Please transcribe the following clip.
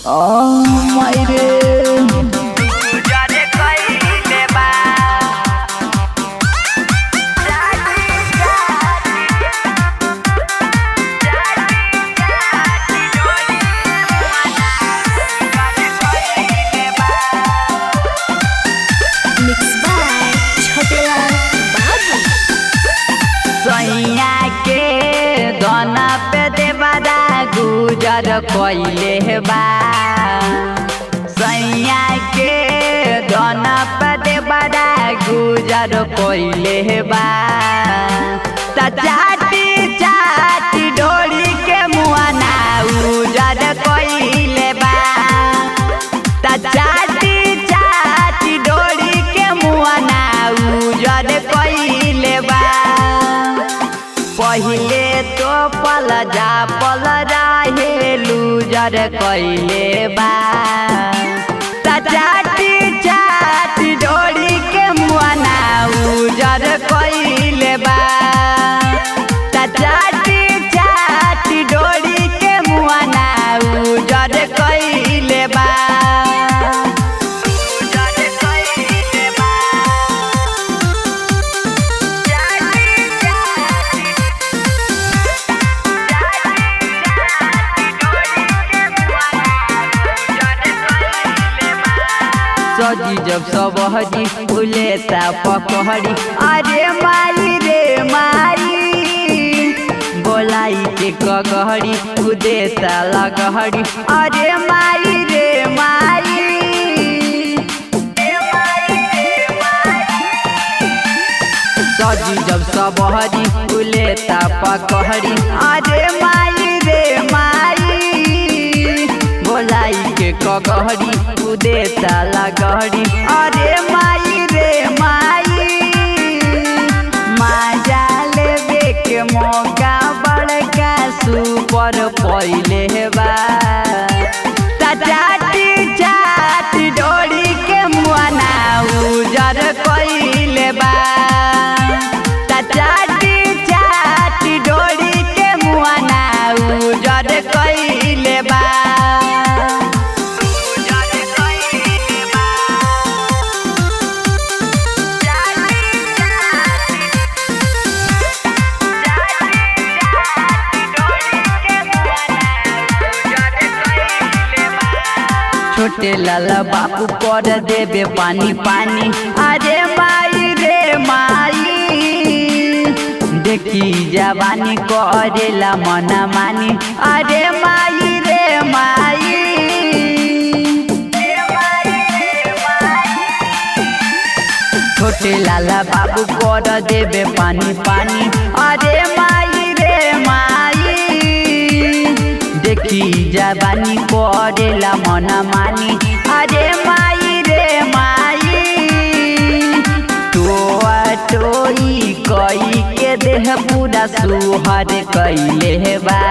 मायरे गुजर कोइले बा सैया के दोना पे बड़ा गुजर कोइले बा चाटी चाटी डोरी के मुआना उजर कोइले बा चाटी चाटी डोरी के मुआना उजर कोइले बा पहिले तो पल जा पल रहे लूजर कोइले बा चाटी चाटी डोरी के मुआना उजर कोइले बा चाटी चाटी डोरी के मुआना उजर कोइले बा सजी जब सब हजी उलेता पकहरी अरे माई रे माई बोलाई के कगहरी उदेता लगहरी अरे माई रे माई सजी जब सब हजी उलेता पकहरी अरे माई रे माई बोलाई के कगहरी उदेता लगहरी अरे माई रे माई मजा लेबे के मौका बड़का सुपर पहिले बा चाटी चाटी डोरी के मुआना उजर कोइले बा चाटी चाटी डोरी के मुआना उजर कोइले बा छोटे लाला बापू कर देबे पानी पानी अरे माई रे माई देखी जवानी करेला मना मानी अरे माई रे माई छोटे लाला बाबू कर देबे पानी पानी अरे माई रे माई देखी जवानी करेला मना मानी अरे माई रे माई टोआ टोई कई के देह पूरा सुहर कइले बा।